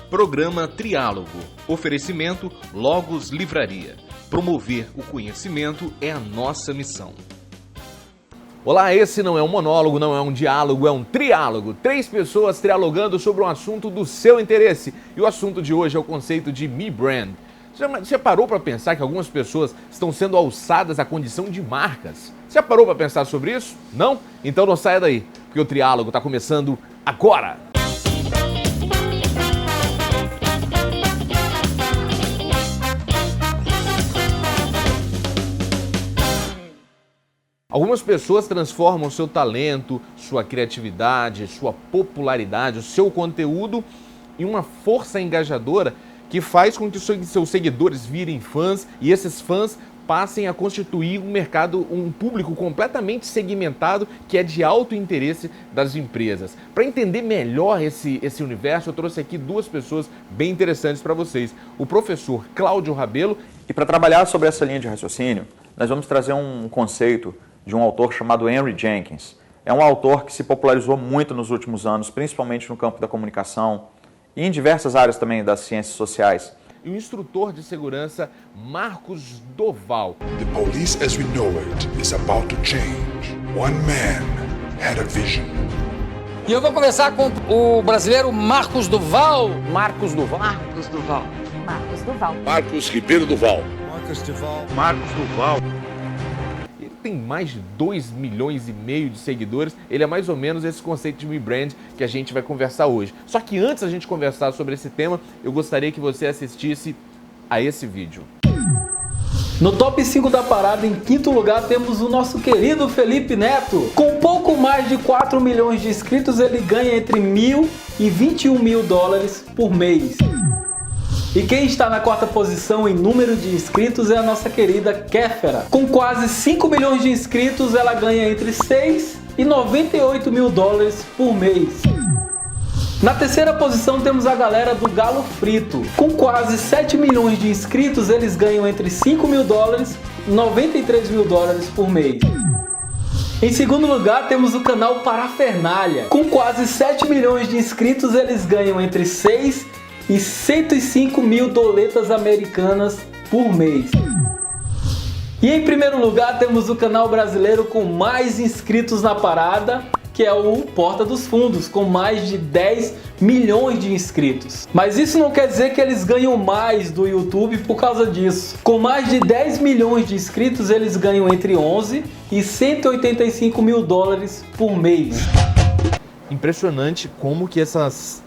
Programa Triálogo. Oferecimento Logos Livraria. Promover o conhecimento é a nossa missão. Olá, esse não é um monólogo, não é um diálogo, é um triálogo. 3 pessoas trialogando sobre um assunto do seu interesse. E o assunto de hoje é o conceito de Me Brand. Você parou para pensar que algumas pessoas estão sendo alçadas à condição de marcas? Você parou para pensar sobre isso? Não? Então não saia daí, porque o triálogo está começando agora! Algumas pessoas transformam seu talento, sua criatividade, sua popularidade, o seu conteúdo em uma força engajadora que faz com que seus seguidores virem fãs e esses fãs passem a constituir um mercado, um público completamente segmentado que é de alto interesse das empresas. Para entender melhor esse universo, eu trouxe aqui 2 pessoas bem interessantes para vocês. O professor Cláudio Rabelo. E para trabalhar sobre essa linha de raciocínio, nós vamos trazer um conceito de um autor chamado Henry Jenkins. É um autor que se popularizou muito nos últimos anos, principalmente no campo da comunicação e em diversas áreas também das ciências sociais. E o instrutor de segurança Marcos Doval. The police as we know it is about to change. One man had a vision. E eu vou começar com o brasileiro Marcos Doval. Marcos Doval. Marcos Doval. Marcos Doval. Marcos Ribeiro Doval. Marcos Doval. Marcos Doval. Ele tem mais de 2,5 milhões de seguidores. Ele é mais ou menos esse conceito de Me Brand que a gente vai conversar hoje. Só que antes da gente conversar sobre esse tema, eu gostaria que você assistisse a esse vídeo. No top 5 da parada, em 5º lugar, temos o nosso querido Felipe Neto. Com pouco mais de 4 milhões de inscritos, ele ganha entre $1.000 e $21.000 por mês. E quem está na 4ª posição em número de inscritos é a nossa querida Kéfera. Com quase 5 milhões de inscritos, ela ganha entre $6 e $98.000 por mês. Na 3ª posição temos a galera do Galo Frito. Com quase 7 milhões de inscritos, eles ganham entre $5.000 e $93.000 por mês. Em 2º lugar temos o canal Parafernália. Com quase 7 milhões de inscritos, eles ganham entre 6 e 105 mil doletas americanas por mês. E em 1º lugar temos o canal brasileiro com mais inscritos na parada, que é o Porta dos Fundos, com mais de 10 milhões de inscritos. Mas isso não quer dizer que eles ganham mais do YouTube por causa disso. Com mais de 10 milhões de inscritos, eles ganham entre 11 e $185 mil por mês. Impressionante como que essas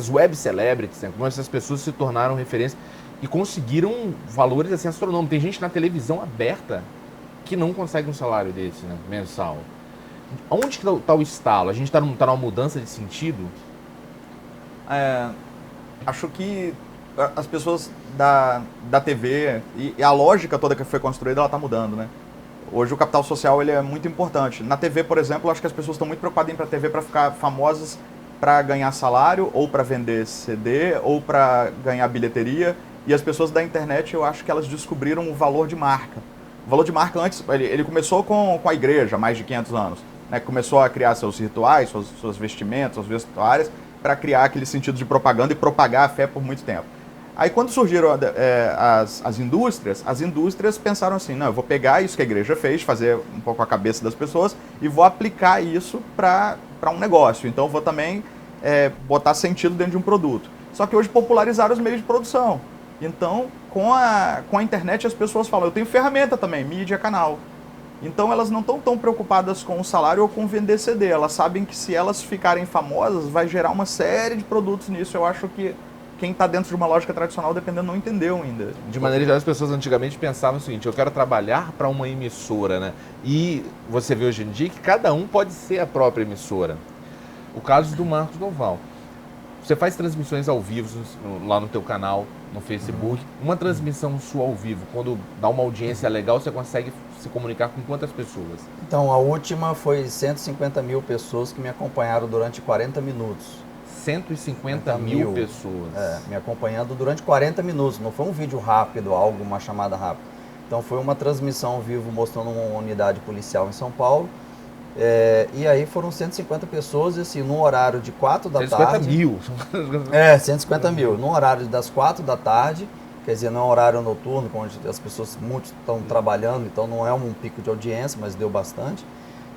web celebrities, né, como essas pessoas se tornaram referência e conseguiram valores assim astronômicos. Tem gente na televisão aberta que não consegue um salário desse, né, mensal. Onde que está o estalo? A gente está numa mudança de sentido? Acho que as pessoas da TV e a lógica toda que foi construída, ela está mudando, né? Hoje o capital social ele é muito importante. Na TV, por exemplo, acho que as pessoas estão muito preocupadas em ir para a TV para ficar famosas, para ganhar salário, ou para vender CD, ou para ganhar bilheteria. E as pessoas da internet, eu acho que elas descobriram o valor de marca. O valor de marca antes, ele começou com a igreja, há mais de 500 anos. Né? Começou a criar seus rituais, suas vestimentas, suas vestuárias, para criar aquele sentido de propaganda e propagar a fé por muito tempo. Aí quando surgiram as indústrias pensaram assim, não, eu vou pegar isso que a igreja fez, fazer um pouco a cabeça das pessoas e vou aplicar isso para um negócio. Então vou também botar sentido dentro de um produto. Só que hoje popularizaram os meios de produção. Então com a internet as pessoas falam, eu tenho ferramenta também, mídia, canal. Então elas não estão tão preocupadas com o salário ou com vender CD. Elas sabem que se elas ficarem famosas vai gerar uma série de produtos nisso. Eu acho que quem está dentro de uma lógica tradicional, dependendo, não entendeu ainda. De maneira geral, as pessoas antigamente pensavam o seguinte, eu quero trabalhar para uma emissora, né? E você vê hoje em dia que cada um pode ser a própria emissora. O caso do Marcos Doval. Você faz transmissões ao vivo lá no teu canal, no Facebook. Uma transmissão sua ao vivo, quando dá uma audiência legal, você consegue se comunicar com quantas pessoas? Então, a última foi 150 mil pessoas que me acompanharam durante 40 minutos. 150 mil pessoas. Me acompanhando durante 40 minutos. Não foi um vídeo rápido, uma chamada rápida. Então foi uma transmissão ao vivo mostrando uma unidade policial em São Paulo. E aí foram 150 pessoas, assim, num horário de 4 da 150 tarde. mil. 150 mil. Num horário das 4 da tarde, quer dizer, não é um horário noturno, onde as pessoas muitos estão trabalhando, então não é um pico de audiência, mas deu bastante.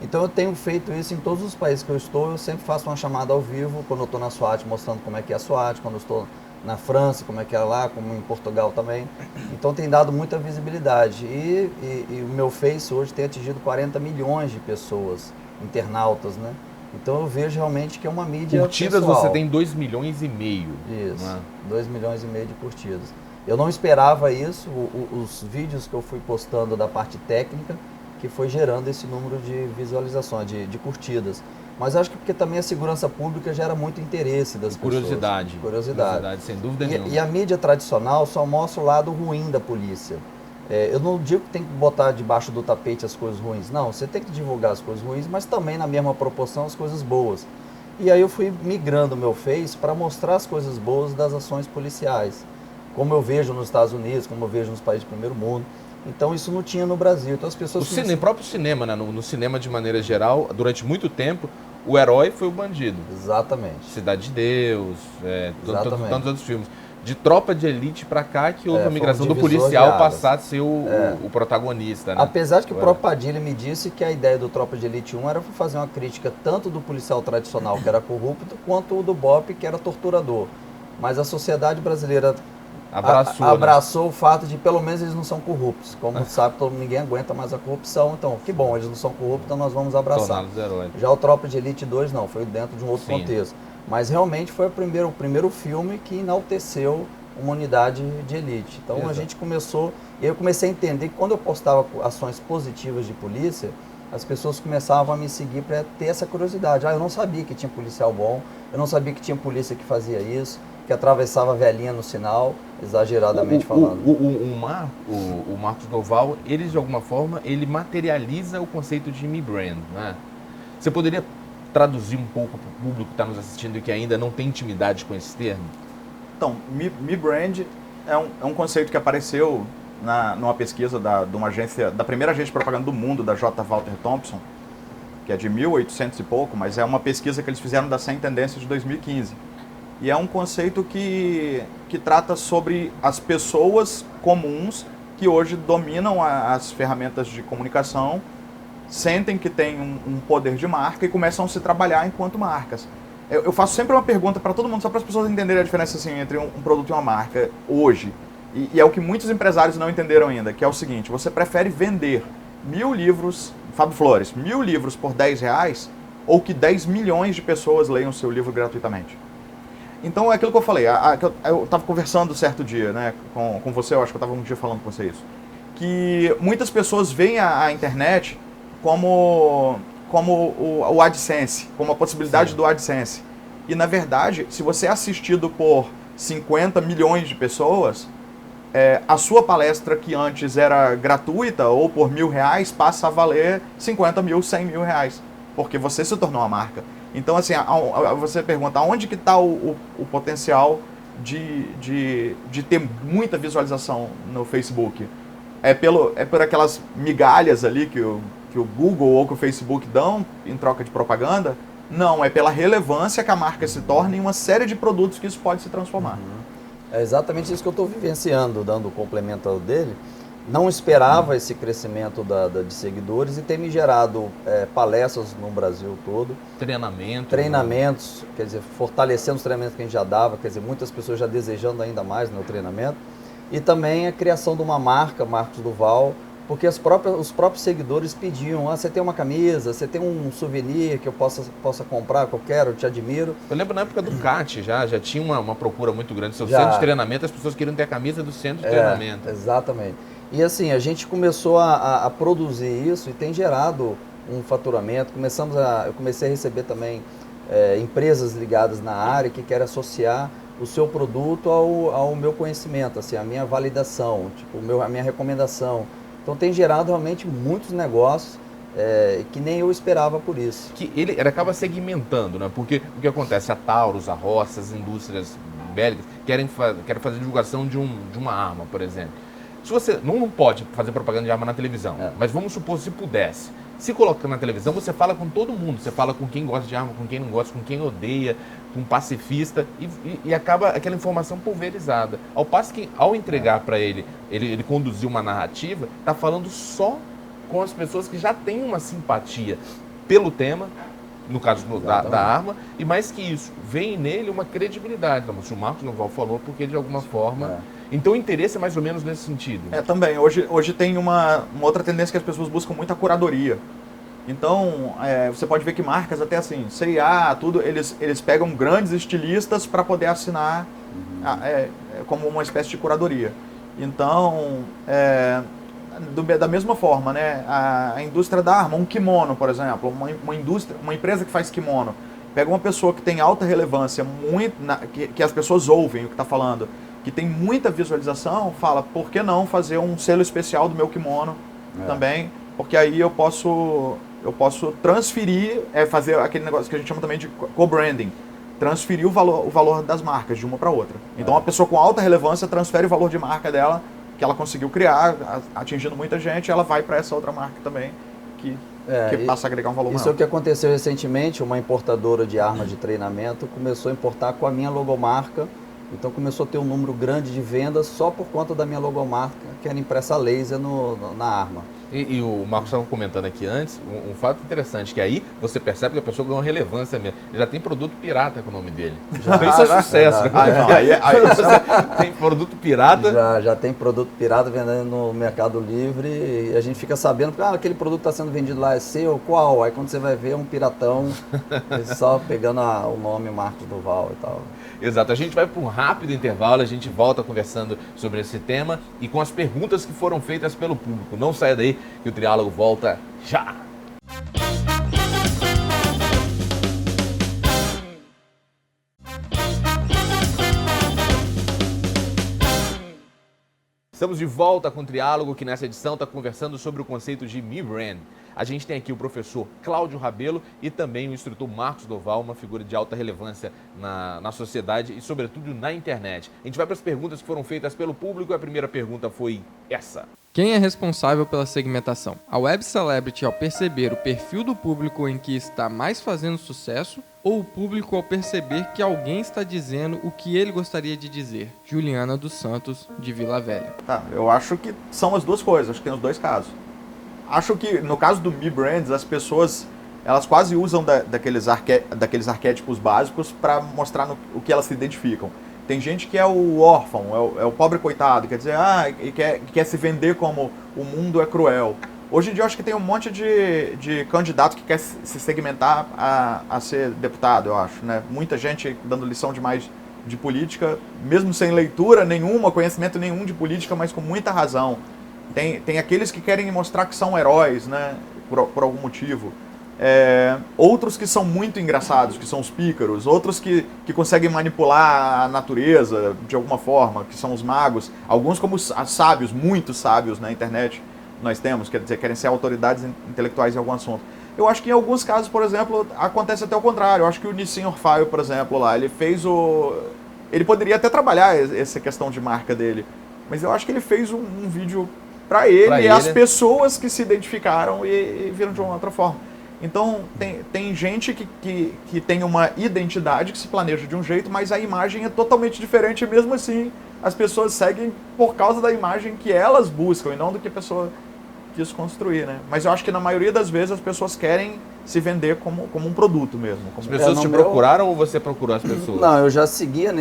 Então eu tenho feito isso em todos os países que eu estou, eu sempre faço uma chamada ao vivo, quando eu estou na SWAT, mostrando como é que é a SWAT, quando eu estou na França, como é que é lá, como em Portugal também. Então tem dado muita visibilidade. E o meu Face hoje tem atingido 40 milhões de pessoas, internautas, né? Então eu vejo realmente que é uma mídia Curtidas pessoal. você tem 2,5 milhões. Isso, Né? 2,5 milhões de curtidas. Eu não esperava isso, os vídeos que eu fui postando da parte técnica, que foi gerando esse número de visualizações, de curtidas. Mas acho que porque também a segurança pública gera muito interesse das Curiosidade. pessoas. Curiosidade. Sem dúvida nenhuma. E a mídia tradicional só mostra o lado ruim da polícia. Eu não digo que tem que botar debaixo do tapete as coisas ruins. Não, você tem que divulgar as coisas ruins, mas também na mesma proporção as coisas boas. E aí eu fui migrando o meu Face para mostrar as coisas boas das ações policiais. Como eu vejo nos Estados Unidos, como eu vejo nos países do primeiro mundo. Então isso não tinha no Brasil. Então as pessoas... O próprio cinema, né? No cinema de maneira geral, durante muito tempo, o herói foi o bandido. Exatamente. Cidade de Deus, Exatamente. tantos outros filmes. De Tropa de Elite pra cá que houve a migração foi um do divisor policial de águas. passar a ser o protagonista, né? Apesar de que o próprio Padilha me disse que a ideia do Tropa de Elite 1 era fazer uma crítica tanto do policial tradicional, que era corrupto, quanto o do BOP, que era torturador. Mas a sociedade brasileira abraçou o fato de pelo menos eles não são corruptos. Como sabe, ninguém aguenta mais a corrupção. Então, que bom, eles não são corruptos, então nós vamos abraçar. Já o Tropa de Elite 2 não, foi dentro de um outro contexto. Mas realmente foi o primeiro filme que enalteceu uma unidade de elite. Então a gente começou, e eu comecei a entender que quando eu postava ações positivas de polícia, as pessoas começavam a me seguir para ter essa curiosidade. Eu não sabia que tinha policial bom, eu não sabia que tinha polícia que fazia isso, que atravessava a velhinha no sinal, exageradamente falando. O Marcos Noval, ele de alguma forma, ele materializa o conceito de Me Brand, né? Você poderia traduzir um pouco para o público que está nos assistindo e que ainda não tem intimidade com esse termo? Então, Me Brand é um conceito que apareceu numa pesquisa da primeira agência de propaganda do mundo, da J. Walter Thompson, que é de 1800 e pouco, mas é uma pesquisa que eles fizeram das 100 tendências de 2015. E é um conceito que trata sobre as pessoas comuns que hoje dominam as ferramentas de comunicação, sentem que têm um poder de marca e começam a se trabalhar enquanto marcas. Eu faço sempre uma pergunta para todo mundo, só para as pessoas entenderem a diferença assim, entre um produto e uma marca hoje. E é o que muitos empresários não entenderam ainda, que é o seguinte: você prefere vender 1000 livros, Fábio Flores, 1000 livros por R$10 ou que 10 milhões de pessoas leiam seu livro gratuitamente? Então é aquilo que eu falei, eu estava conversando certo dia, né, com você, eu acho que eu estava um dia falando com você isso, que muitas pessoas veem a internet como o AdSense, como a possibilidade do AdSense. E na verdade, se você é assistido por 50 milhões de pessoas, a sua palestra que antes era gratuita ou por R$1.000 passa a valer 50 mil, 100 mil reais, porque você se tornou uma marca. Então, assim, você pergunta, aonde que está o potencial de ter muita visualização no Facebook? É por aquelas migalhas ali que o Google ou que o Facebook dão em troca de propaganda? Não, é pela relevância que a marca se torna em uma série de produtos que isso pode se transformar. É exatamente isso que eu estou vivenciando, dando o complemento dele. Não esperava esse crescimento de seguidores e tem me gerado palestras no Brasil todo. Treinamentos, quer dizer, fortalecendo os treinamentos que a gente já dava, quer dizer, muitas pessoas já desejando ainda mais no treinamento. E também a criação de uma marca, Marcos Duval, porque os próprios seguidores pediam, você tem uma camisa, você tem um souvenir que eu possa comprar, que eu quero, eu te admiro. Eu lembro na época do CAT, já tinha uma procura muito grande. Seu centro de treinamento, as pessoas queriam ter a camisa do centro de treinamento. Exatamente. E assim, a gente começou a produzir isso e tem gerado um faturamento. Eu comecei a receber também empresas ligadas na área que querem associar o seu produto ao meu conhecimento, assim, a minha validação, tipo, a minha recomendação. Então tem gerado realmente muitos negócios que nem eu esperava por isso. Que ele acaba segmentando, né? Porque o que acontece? A Taurus, a Roça, as indústrias bélicas querem fazer divulgação de uma arma, por exemplo. Se você não pode fazer propaganda de arma na televisão, mas vamos supor se pudesse. Se coloca na televisão, você fala com todo mundo. Você fala com quem gosta de arma, com quem não gosta, com quem odeia, com pacifista, e acaba aquela informação pulverizada. Ao passo que, ao entregar para ele conduzir uma narrativa, está falando só com as pessoas que já têm uma simpatia pelo tema, no caso da arma, e mais que isso, vem nele uma credibilidade. Então, se o Marcos Duval falou, porque de alguma forma... Então o interesse é mais ou menos nesse sentido. Também. Hoje tem uma outra tendência que as pessoas buscam muita curadoria. Então, você pode ver que marcas até assim, C&A, tudo, eles pegam grandes estilistas para poder assinar como uma espécie de curadoria. Então, da mesma forma, né, a indústria da arma, um kimono, por exemplo, uma empresa que faz kimono, pega uma pessoa que tem alta relevância, que as pessoas ouvem o que está falando, que tem muita visualização, fala, por que não fazer um selo especial do meu kimono também? Porque aí eu posso transferir, fazer aquele negócio que a gente chama também de co-branding, transferir o valor das marcas de uma para outra. Então, uma pessoa com alta relevância transfere o valor de marca dela, que ela conseguiu criar, atingindo muita gente, ela vai para essa outra marca também, que passa a agregar um valor maior. Isso é o que aconteceu recentemente, uma importadora de armas de treinamento começou a importar com a minha logomarca. Então começou a ter um número grande de vendas só por conta da minha logomarca, que era impressa a laser na arma. E o Marcos estava comentando aqui antes, um fato interessante, que aí você percebe que a pessoa ganhou relevância mesmo. Ele já tem produto pirata com o nome dele. Isso é sucesso. Tem produto pirata? Já tem produto pirata vendendo no Mercado Livre e a gente fica sabendo que aquele produto está sendo vendido lá, é seu, qual? Aí quando você vai ver, é um piratão, só pegando o nome Marcos Duval e tal. Exato, a gente vai para um rápido intervalo, a gente volta conversando sobre esse tema e com as perguntas que foram feitas pelo público. Não saia daí que o Triálogo volta já! Estamos de volta com o Triálogo, que nessa edição está conversando sobre o conceito de Me-Brand. A gente tem aqui o professor Cláudio Rabelo e também o instrutor Marcos Duval, uma figura de alta relevância na sociedade e, sobretudo, na internet. A gente vai para as perguntas que foram feitas pelo público. A primeira pergunta foi essa. Quem é responsável pela segmentação? A web celebrity ao perceber o perfil do público em que está mais fazendo sucesso ou o público ao perceber que alguém está dizendo o que ele gostaria de dizer? Juliana dos Santos, de Vila Velha. Eu acho que são as duas coisas, acho que tem os dois casos. Acho que no caso do Me-Brands, as pessoas elas quase usam daqueles arquétipos básicos para mostrar o que elas se identificam. Tem gente que é o órfão, é o pobre coitado, quer dizer, quer se vender como o mundo é cruel. Hoje em dia eu acho que tem um monte de candidato que quer se segmentar a ser deputado, eu acho, né? Muita gente dando lição demais de política, mesmo sem leitura nenhuma, conhecimento nenhum de política, mas com muita razão. Tem aqueles que querem mostrar que são heróis, né? Por algum motivo. Outros que são muito engraçados, que são os pícaros, outros que conseguem manipular a natureza de alguma forma, que são os magos, alguns como os sábios, muitos sábios na internet nós temos, quer dizer, querem ser autoridades intelectuais em algum assunto. Eu acho que em alguns casos, por exemplo, acontece até o contrário. Eu acho que o Nissim Orfaio, por exemplo, lá, ele poderia até trabalhar essa questão de marca dele, mas eu acho que ele fez um vídeo para ele e as pessoas que se identificaram e viram de uma outra forma. Então, tem gente que tem uma identidade, que se planeja de um jeito, mas a imagem é totalmente diferente e mesmo assim as pessoas seguem por causa da imagem que elas buscam e não do que a pessoa quis construir, né? Mas eu acho que na maioria das vezes as pessoas querem se vender como um produto mesmo. As pessoas te procuraram ou você procurou as pessoas? Não, eu já seguia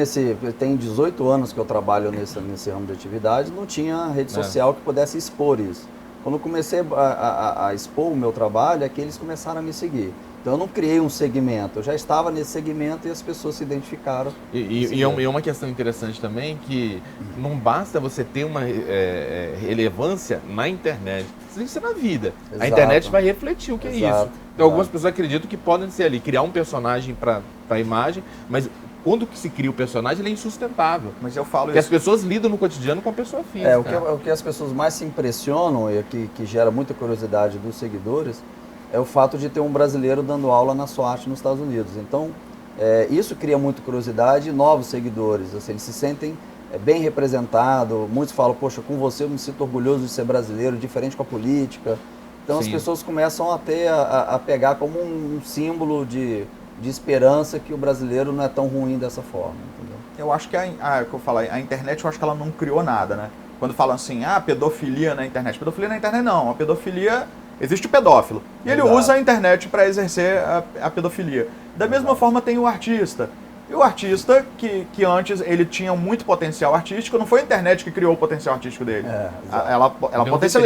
tem 18 anos que eu trabalho nesse ramo de atividade, não tinha rede social que pudesse expor isso. Quando eu comecei a expor o meu trabalho, é que eles começaram a me seguir. Então eu não criei um segmento, eu já estava nesse segmento e as pessoas se identificaram. E é uma questão interessante também, que não basta você ter uma relevância na internet, você tem que ser na vida. Exato. A internet vai refletir o que é isso. Então algumas pessoas acreditam que podem ser ali, criar um personagem para a imagem, mas quando se cria o personagem, ele é insustentável. Mas eu falo porque as pessoas lidam no cotidiano com a pessoa física. O que as pessoas mais se impressionam e que gera muita curiosidade dos seguidores é o fato de ter um brasileiro dando aula na SWAT nos Estados Unidos. Então, isso cria muita curiosidade e novos seguidores. Assim, eles se sentem bem representado. Muitos falam, poxa, com você eu me sinto orgulhoso de ser brasileiro, diferente com a política. Então as pessoas começam a pegar como um símbolo de esperança que o brasileiro não é tão ruim dessa forma, entendeu? Eu acho que a internet, eu acho que ela não criou nada, né? Quando falam assim, pedofilia na internet. Pedofilia na internet não, a pedofilia, existe o pedófilo. E ele usa a internet para exercer a pedofilia. Da mesma forma tem o artista. E o artista, que antes ele tinha muito potencial artístico, não foi a internet que criou o potencial artístico dele. Ela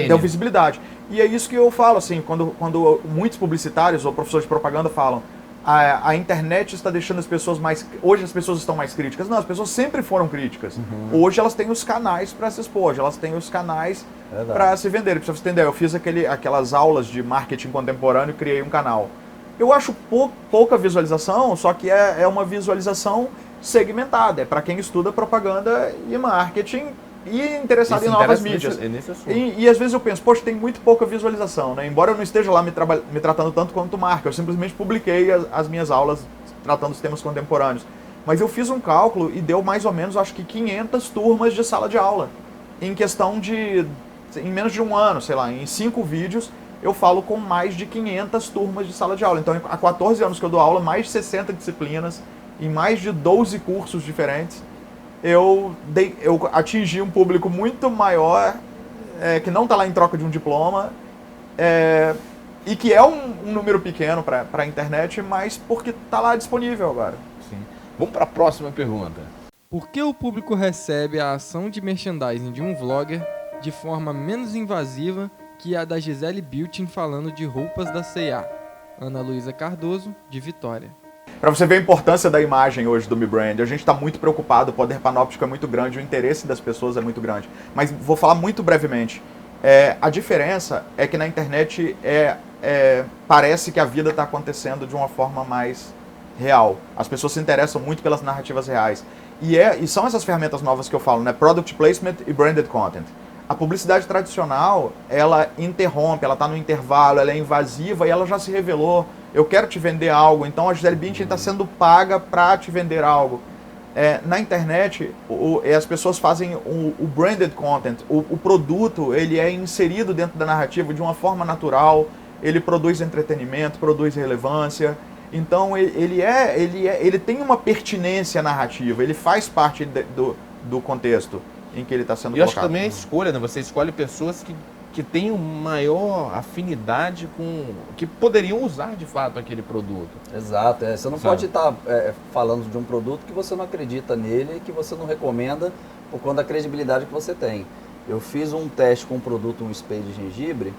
deu visibilidade. E é isso que eu falo, assim, quando muitos publicitários ou professores de propaganda falam, a internet está deixando as pessoas mais... Hoje as pessoas estão mais críticas. Não, as pessoas sempre foram críticas. Hoje elas têm os canais para se expor, hoje elas têm os canais para se vender. Pra você entender, eu fiz aquelas aulas de marketing contemporâneo e criei um canal. Eu acho pouca visualização, só que é uma visualização segmentada. É para quem estuda propaganda e marketing e interessado em novas mídias. E às vezes eu penso, poxa, tem muito pouca visualização, né? Embora eu não esteja lá me tratando tanto quanto marca, eu simplesmente publiquei as minhas aulas tratando os temas contemporâneos. Mas eu fiz um cálculo e deu mais ou menos, acho que 500 turmas de sala de aula. Em menos de um ano, sei lá, em 5 vídeos, eu falo com mais de 500 turmas de sala de aula. Então, há 14 anos que eu dou aula, mais de 60 disciplinas, em mais de 12 cursos diferentes. Eu atingi um público muito maior, que não está lá em troca de um diploma, e que é um número pequeno para a internet, mas porque está lá disponível agora. Sim. Vamos para a próxima pergunta. Por que o público recebe a ação de merchandising de um vlogger de forma menos invasiva que a da Gisele Bündchen falando de roupas da C&A? Ana Luísa Cardoso, de Vitória. Para você ver a importância da imagem hoje do Mi Brand, a gente está muito preocupado, o poder panóptico é muito grande, o interesse das pessoas é muito grande. Mas vou falar muito brevemente. A diferença é que na internet parece que a vida está acontecendo de uma forma mais real. As pessoas se interessam muito pelas narrativas reais. E são essas ferramentas novas que eu falo, né? Product Placement e Branded Content. A publicidade tradicional, ela interrompe, ela está no intervalo, ela é invasiva e ela já se revelou. Eu quero te vender algo, então a Gisele Bündchen está sendo paga para te vender algo. Na internet, as pessoas fazem o branded content, o produto, ele é inserido dentro da narrativa de uma forma natural, ele produz entretenimento, produz relevância. Então ele tem uma pertinência narrativa, ele faz parte do contexto em que ele está sendo colocado. Eu acho que também a escolha, né? Você escolhe pessoas que têm maior afinidade que poderiam usar de fato aquele produto. Exato, você não pode estar falando de um produto que você não acredita nele e que você não recomenda por conta da credibilidade que você tem. Eu fiz um teste com um produto, um spray de gengibre,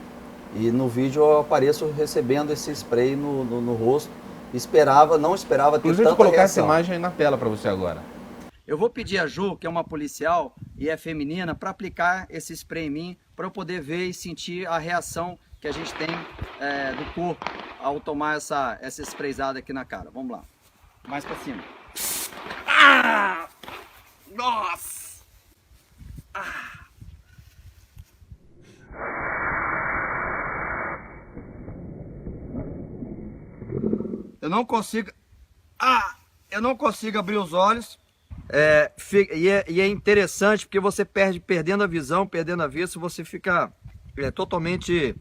e no vídeo eu apareço recebendo esse spray no rosto. Não esperava ter Inclusive, tanta vou colocar reação. essa imagem aí na tela para você agora. Eu vou pedir a Ju, que é uma policial e é feminina, para aplicar esse spray em mim, para eu poder ver e sentir a reação que a gente tem do corpo ao tomar essa sprayzada aqui na cara. Vamos lá. Mais para cima. Nossa! Eu não consigo... Eu não consigo abrir os olhos. E é interessante porque você perdendo a visão, perdendo a vista, você fica totalmente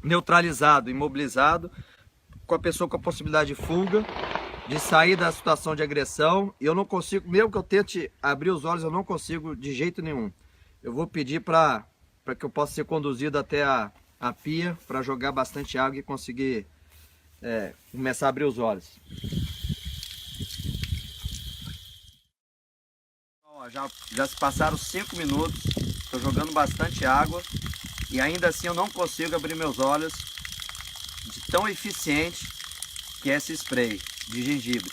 neutralizado, imobilizado, com a pessoa com a possibilidade de fuga, de sair da situação de agressão. E eu não consigo, mesmo que eu tente abrir os olhos, eu não consigo de jeito nenhum. Eu vou pedir para que eu possa ser conduzido até a pia, para jogar bastante água e conseguir começar a abrir os olhos. Já se passaram 5 minutos, estou jogando bastante água e ainda assim eu não consigo abrir meus olhos de tão eficiente que é esse spray de gengibre.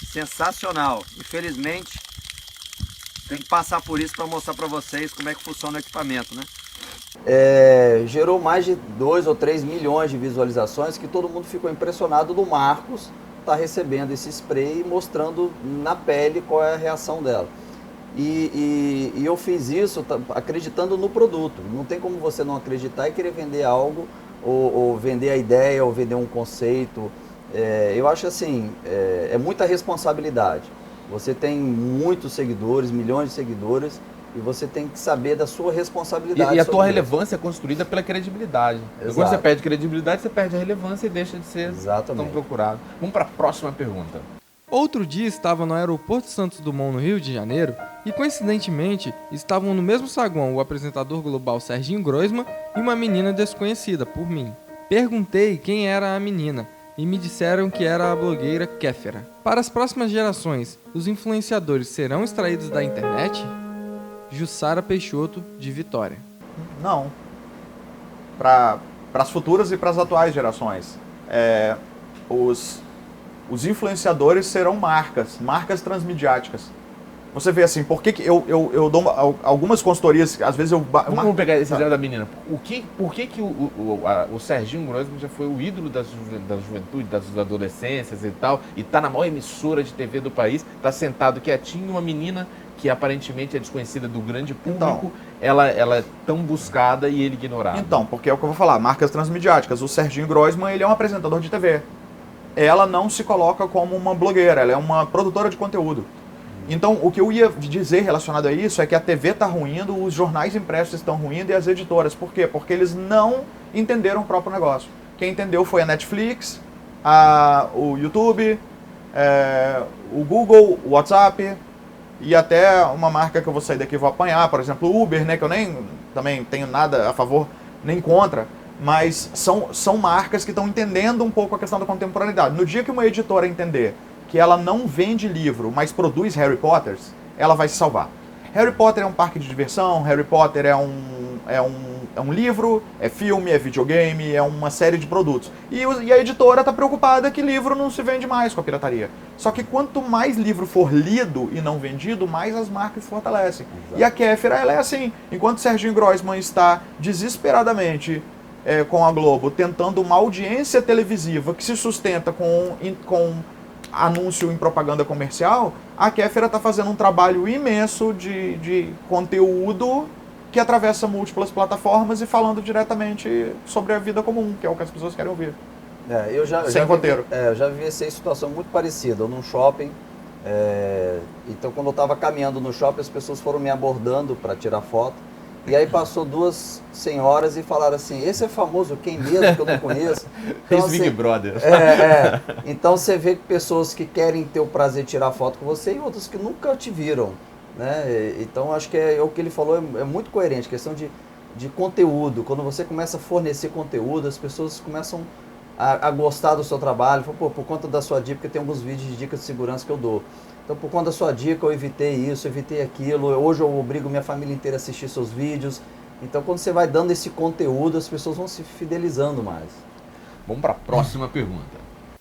Sensacional! Infelizmente, tem que passar por isso para mostrar para vocês como é que funciona o equipamento, né? Gerou mais de 2 ou 3 milhões de visualizações, que todo mundo ficou impressionado do Marcos estar recebendo esse spray e mostrando na pele qual é a reação dela. E eu fiz isso acreditando no produto. Não tem como você não acreditar e querer vender algo, ou vender a ideia, ou vender um conceito. Eu acho assim, é muita responsabilidade. Você tem muitos seguidores, milhões de seguidores, e você tem que saber da sua responsabilidade. E a tua sobre relevância é construída pela credibilidade. Exato. Quando você perde credibilidade, você perde a relevância e deixa de ser Exatamente. tão procurado. Vamos para a próxima pergunta. Outro dia estava no aeroporto Santos Dumont, no Rio de Janeiro, e coincidentemente estavam no mesmo saguão o apresentador global Serginho Groisman e uma menina desconhecida por mim. Perguntei quem era a menina e me disseram que era a blogueira Kéfera. Para as próximas gerações, os influenciadores serão extraídos da internet? Jussara Peixoto, de Vitória. Não. Para as futuras e para as atuais gerações. Os influenciadores serão marcas transmediáticas. Você vê assim, por que eu dou algumas consultorias, às vezes Vamos pegar esse exemplo da menina. Por que o Serginho Groisman já foi o ídolo da juventude, das adolescências e tal, e tá na maior emissora de TV do país, tá sentado quietinho, uma menina que aparentemente é desconhecida do grande público, ela é tão buscada e ele ignorado? Então, porque é o que eu vou falar, marcas transmediáticas. O Serginho Groisman, ele é um apresentador de TV. Ela não se coloca como uma blogueira, ela é uma produtora de conteúdo. Então, o que eu ia dizer relacionado a isso é que a TV está ruindo, os jornais impressos estão ruindo e as editoras. Por quê? Porque eles não entenderam o próprio negócio. Quem entendeu foi a Netflix, o YouTube, o Google, o WhatsApp e até uma marca que eu vou sair daqui e vou apanhar, por exemplo, o Uber, né, que eu nem também tenho nada a favor nem contra, mas são marcas que estão entendendo um pouco a questão da contemporaneidade. No dia que uma editora entender que ela não vende livro, mas produz Harry Potters, ela vai se salvar. Harry Potter é um parque de diversão, Harry Potter é um livro, é filme, é videogame, é uma série de produtos. E a editora está preocupada que livro não se vende mais com a pirataria. Só que quanto mais livro for lido e não vendido, mais as marcas se fortalecem. Exato. E a Kéfera, ela é assim. Enquanto Serginho Groisman está desesperadamente com a Globo tentando uma audiência televisiva que se sustenta com anúncio em propaganda comercial, a Kéfera está fazendo um trabalho imenso de conteúdo que atravessa múltiplas plataformas e falando diretamente sobre a vida comum, que é o que as pessoas querem ouvir. Sem roteiro. Eu já vivenciei situação muito parecida. Eu num shopping, então quando eu estava caminhando no shopping, as pessoas foram me abordando para tirar foto. E aí passou duas senhoras e falaram assim, esse é famoso quem mesmo, que eu não conheço. Então, Big Brother. Então você vê que pessoas que querem ter o prazer de tirar foto com você e outras que nunca te viram. Né? Então acho que o que ele falou é muito coerente, questão de conteúdo. Quando você começa a fornecer conteúdo, as pessoas começam a gostar do seu trabalho. Pô, por conta da sua dica, porque tem alguns vídeos de dicas de segurança que eu dou. Então, por conta da sua dica, eu evitei isso, evitei aquilo. Hoje eu obrigo minha família inteira a assistir seus vídeos. Então, quando você vai dando esse conteúdo, as pessoas vão se fidelizando mais. Vamos para a próxima pergunta.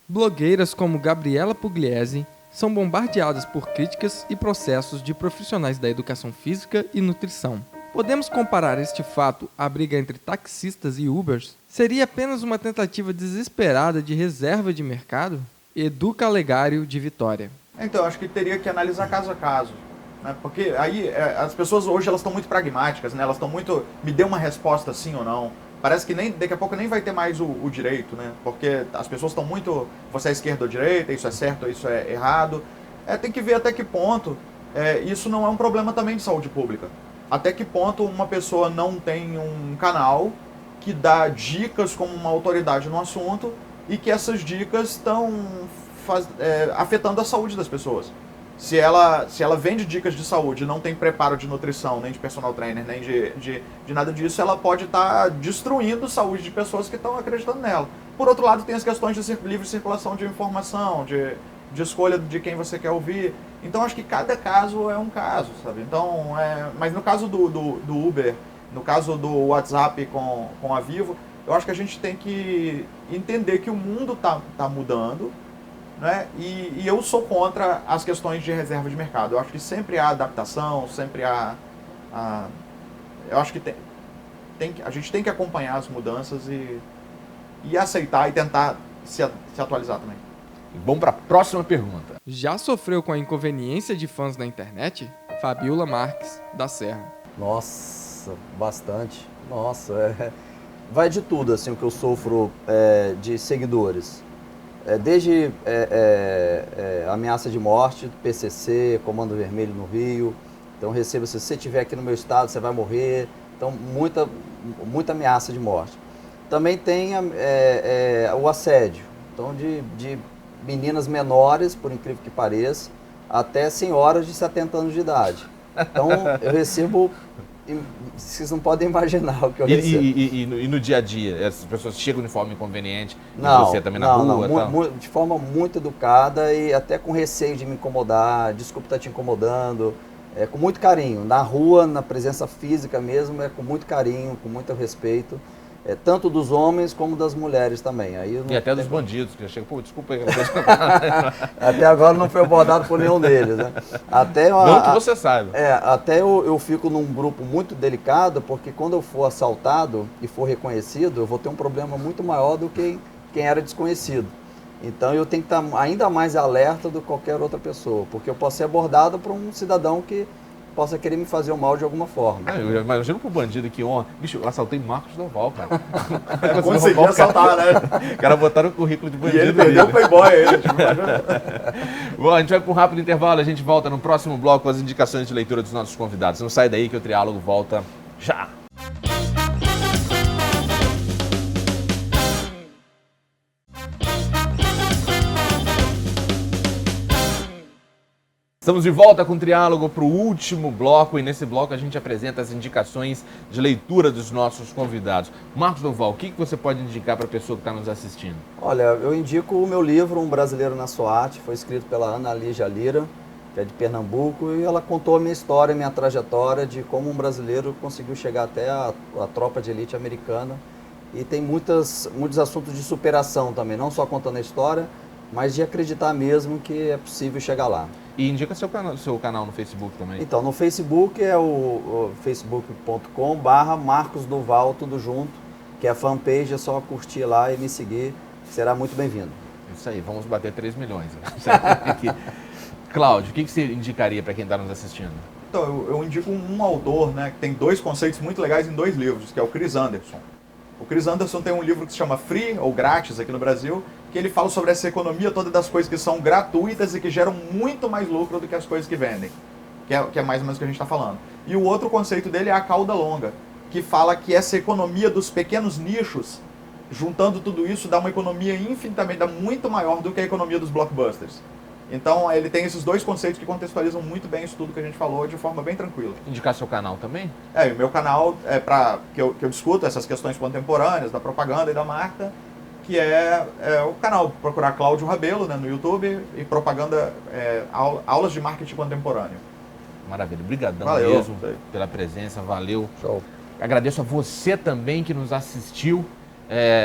Blogueiras como Gabriela Pugliese são bombardeadas por críticas e processos de profissionais da educação física e nutrição. Podemos comparar este fato à briga entre taxistas e Ubers? Seria apenas uma tentativa desesperada de reserva de mercado? Edu Calegário, de Vitória. Então, acho que teria que analisar caso a caso. Né? Porque aí as pessoas hoje elas estão muito pragmáticas, né? Elas estão muito... Me dê uma resposta sim ou não. Parece que daqui a pouco nem vai ter mais o direito, né? Porque as pessoas estão muito... Você é esquerda ou direita, isso é certo ou isso é errado. Tem que ver até que ponto isso não é um problema também de saúde pública. Até que ponto uma pessoa não tem um canal que dá dicas como uma autoridade no assunto e que essas dicas estão afetando a saúde das pessoas. Se ela vende dicas de saúde, não tem preparo de nutrição, nem de personal trainer, nem de nada disso, ela pode estar destruindo a saúde de pessoas que estão acreditando nela. Por outro lado, tem as questões de livre circulação de informação, de escolha de quem você quer ouvir. Então, acho que cada caso é um caso, sabe? Então, mas no caso do Uber, no caso do WhatsApp com a Vivo, eu acho que a gente tem que entender que o mundo tá mudando, né? E eu sou contra as questões de reserva de mercado. Eu acho que sempre há adaptação, sempre há... eu acho que a gente tem que acompanhar as mudanças e aceitar e tentar se atualizar também. Vamos para a próxima pergunta. Já sofreu com a inconveniência de fãs na internet? Fabiola Marques, da Serra. Nossa, bastante. Nossa, vai de tudo, assim, o que eu sofro de seguidores. desde ameaça de morte, PCC, Comando Vermelho no Rio. Então recebo, se você estiver aqui no meu estado, você vai morrer. Então muita ameaça de morte. Também tem o assédio, então de meninas menores, por incrível que pareça, até senhoras de 70 anos de idade. Então eu recebo, vocês não podem imaginar o que eu recebo. E no dia a dia, as pessoas chegam de forma inconveniente, Não, você também na rua? Não, de forma muito educada e até com receio de me incomodar, desculpa estar te incomodando, com muito carinho. Na rua, na presença física mesmo, com muito carinho, com muito respeito. Tanto dos homens como das mulheres também. Aí e até dos bandidos, que já chegam, pô, desculpa aí. Até agora não foi abordado por nenhum deles, né? Não que você saiba. Até eu fico num grupo muito delicado, porque quando eu for assaltado e for reconhecido, eu vou ter um problema muito maior do que quem era desconhecido. Então eu tenho que estar ainda mais alerta do que qualquer outra pessoa, porque eu posso ser abordado por um cidadão que possa querer me fazer o mal de alguma forma. Eu imagino pro bandido que ontem, bicho, eu assaltei Marcos Doval, cara. Consegui assaltar, né? O cara botaram o currículo de bandido. E ele perdeu o Playboy, ele. Bom, a gente vai para um rápido intervalo, a gente volta no próximo bloco com as indicações de leitura dos nossos convidados. Não sai daí que o Triálogo volta já. Estamos de volta com o Triálogo para o último bloco e nesse bloco a gente apresenta as indicações de leitura dos nossos convidados. Marcos Doval, o que você pode indicar para a pessoa que está nos assistindo? Olha, eu indico o meu livro, Um Brasileiro na SWAT, foi escrito pela Ana Lígia Lira, que é de Pernambuco, e ela contou a minha história, a minha trajetória de como um brasileiro conseguiu chegar até a tropa de elite americana. E tem muitos assuntos de superação também, não só contando a história, mas de acreditar mesmo que é possível chegar lá. E indica seu canal no Facebook também. Então, no Facebook é o facebook.com/Marcos Doval, tudo junto, que é a fanpage, é só curtir lá e me seguir, será muito bem-vindo. Isso aí, vamos bater 3 milhões. Cláudio, o que você indicaria para quem está nos assistindo? Então, eu indico um autor, né, que tem 2 conceitos muito legais em 2 livros, que é o Chris Anderson. O Chris Anderson tem um livro que se chama Free, ou Grátis, aqui no Brasil, que ele fala sobre essa economia toda das coisas que são gratuitas e que geram muito mais lucro do que as coisas que vendem, que é mais ou menos o que a gente está falando. E o outro conceito dele é a cauda longa, que fala que essa economia dos pequenos nichos, juntando tudo isso, dá uma economia infinitamente, dá muito maior do que a economia dos blockbusters. Então ele tem esses 2 conceitos que contextualizam muito bem isso tudo que a gente falou de forma bem tranquila. Indicar seu canal também? O meu canal é que eu discuto essas questões contemporâneas, da propaganda e da marca, que é o canal, procurar Cláudio Rabelo, né, no YouTube, e propaganda, aulas de marketing contemporâneo. Maravilha, obrigadão Valeu, mesmo pela presença, valeu. Show. Agradeço a você também que nos assistiu.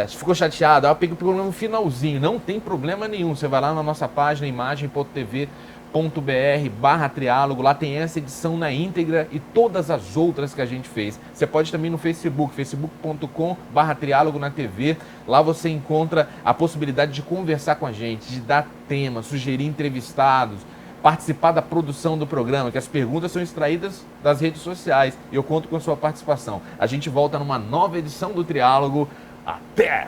Se ficou chateado, eu peguei o problema no finalzinho, não tem problema nenhum. Você vai lá na nossa página imagem.tv.br/triálogo, lá tem essa edição na íntegra e todas as outras que a gente fez. Você pode também no Facebook, facebook.com/triálogo na TV. Lá você encontra a possibilidade de conversar com a gente, de dar tema, sugerir entrevistados, participar da produção do programa, que as perguntas são extraídas das redes sociais e eu conto com a sua participação. A gente volta numa nova edição do Triálogo. Até!